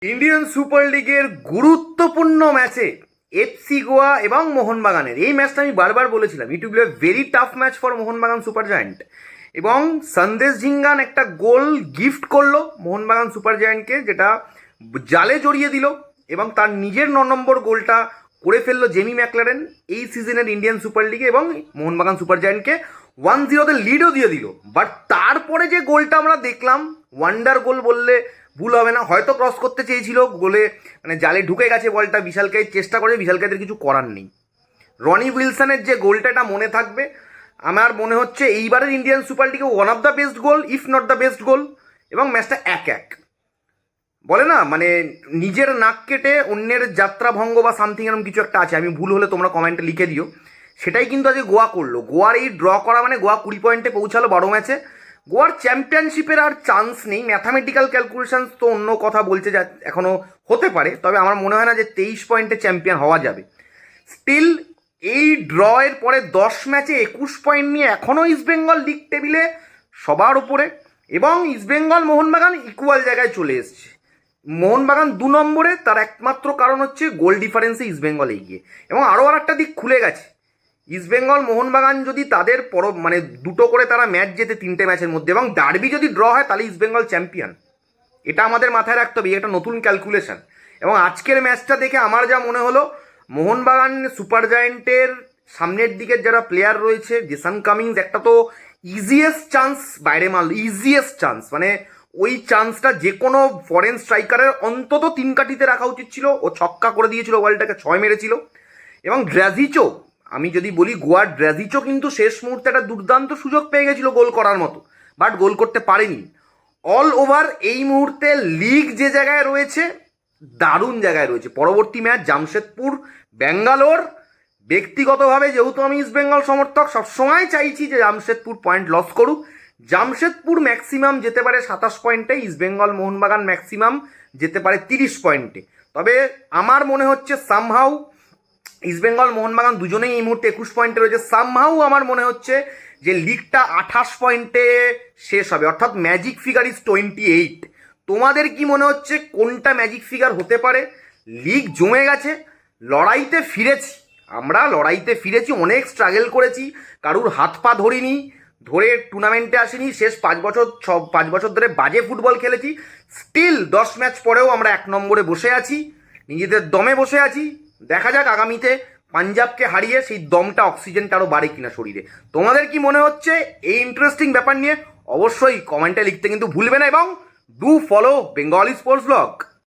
Indian super লিগের গুরুত্বপূর্ণ ম্যাচে এফসি গোয়া এবং মোহনবাগানের এই ম্যাচটা আমি বারবার বলেছিলাম ইউটিউবে very tough match for Mohun Bagan super giant. এবং সন্দেশ ঝিঙ্গান একটা গোল গিফট করলো মোহনবাগান সুপার জায়ান্টকে, যেটা জালে জড়িয়ে দিল এবং তার নিজের 9 নম্বর গোলটা করে ফেললো জেমি ম্যাকলারেন এই সিজনের ইন্ডিয়ান সুপার লিগে এবং মোহনবাগান সুপার জায়ান্টকে 1-0 লিডও দিয়ে দিল। বাট তারপরে যে গোলটা আমরা দেখলাম, ওয়ান্ডার গোল বললে ভুল হবে না, হয়তো ক্রস করতে চেয়েছিল, গোলে মানে জালে ঢুকে গেছে বলটা, বিশালকে চেষ্টা করে, বিশালকাইদের কিছু করার নেই। রনি উইলসনের যে গোলটা, এটা মনে থাকবে। আমার মনে হচ্ছে এইবারের ইন্ডিয়ান সুপার লিগে one of the best goal, if not the best গোল। এবং ম্যাচটা 1-1 বলে না, মানে নিজের নাক কেটে অন্যের যাত্রা ভঙ্গ বা সামথিং এরকম কিছু একটা আছে, আমি ভুল হলে তোমরা কমেন্টে লিখে দিও। সেটাই কিন্তু আজকে গোয়া করলো। গোয়ার এই ড্র করা মানে গোয়া 20 পয়েন্টে পৌঁছালো 12 ম্যাচে। গোয়ার চ্যাম্পিয়নশিপের আর চান্স নেই। ম্যাথামেটিক্যাল ক্যালকুলেশন তো অন্য কথা বলছে, যা এখনও হতে পারে, তবে আমার মনে হয় না যে 23 পয়েন্টে চ্যাম্পিয়ন হওয়া যাবে। স্টিল এই ড্রয়ের পরে 10 ম্যাচে 21 পয়েন্ট নিয়ে এখনও ইস্টবেঙ্গল লিগ টেবিলে সবার উপরে, এবং ইস্টবেঙ্গল মোহনবাগান ইকুয়াল জায়গায় চলে এসছে। মোহনবাগান 2 নম্বরে, তার একমাত্র কারণ হচ্ছে গোল ডিফারেন্সে ইস্টবেঙ্গল এগিয়ে। এবং আরও আর একটা দিক খুলে গেছে, ইস্টবেঙ্গল মোহনবাগান যদি তাদের মানে দুটো করে তারা ম্যাচ জেতে 3টে ম্যাচের মধ্যে, এবং ডার্বি যদি ড্র হয়, তাহলে ইস্টবেঙ্গল চ্যাম্পিয়ন। এটা আমাদের মাথায় রাখতে হবে, এটা নতুন ক্যালকুলেশন। এবং আজকের ম্যাচটা দেখে আমার যা মনে হলো, মোহনবাগান সুপার জায়েন্টের সামনের দিকের যারা প্লেয়ার রয়েছে, জেসন কামিংস একটা তো ইজিয়েস্ট চান্স বাইরে মারল, ইজিয়েস্ট চান্স, মানে ওই চান্সটা যে কোনো ফরেন স্ট্রাইকারের অন্তত 3 কাঠিতে রাখা উচিত ছিল। ও ছক্কা করে দিয়েছিল, ওয়ার্ল্ডটাকে 6 মেরেছিল। এবং ড্রাজিচো, আমি যদি বলি গোয়ার ড্রাজিচো কিন্তু শেষ মুহূর্তে একটা দুর্দান্ত সুযোগ পেয়ে গেছিল গোল করার মতো, বাট গোল করতে পারেনি। অল ওভার এই মুহূর্তে লিগ যে জায়গায় রয়েছে, দারুণ জায়গায় রয়েছে। পরবর্তী ম্যাচ জামশেদপুর ব্যাঙ্গালোর। ব্যক্তিগতভাবে যেহেতু আমি ইস্ট বেঙ্গল সমর্থক, সবসময় চাইছি যে জামশেদপুর পয়েন্ট লস করুক। জামশেদপুর ম্যাক্সিমাম যেতে পারে 27 পয়েন্টে, ইস্ট বেঙ্গল মোহনবাগান ম্যাক্সিমাম যেতে পারে 30 পয়েন্টে। তবে আমার মনে হচ্ছে সামহাউ ইস্টবেঙ্গল মোহনবাগান দুজনেই এই মুহূর্তে 21 পয়েন্টে রয়েছে। সামহাউ আমার মনে হচ্ছে যে লিগটা 28 পয়েন্টে শেষ হবে, অর্থাৎ ম্যাজিক ফিগার ইজ 28। তোমাদের কি মনে হচ্ছে কোনটা ম্যাজিক ফিগার হতে পারে? লিগ জমে গেছে, লড়াইতে ফিরেছি, আমরা লড়াইতে ফিরেছি, অনেক স্ট্রাগল করেছি, কারুর হাত পা ধরিনি, ধরে টুর্নামেন্টে আসিনি, শেষ 5 বছর ধরে বাজে ফুটবল খেলেছি। স্টিল 10 ম্যাচ পরেও আমরা 1 নম্বরে বসে আছি, নিজেদের দমে বসে আছি। দেখা যাক আগামীতে পাঞ্জাবকে হারিয়ে সেই দমটা, অক্সিজেনটা আরও বাড়ে কিনা শরীরে। তোমাদের কি মনে হচ্ছে এই ইন্টারেস্টিং ব্যাপার নিয়ে? অবশ্যই কমেন্টে লিখতে কিন্তু ভুলবে না, এবং do follow Bengali sports blog.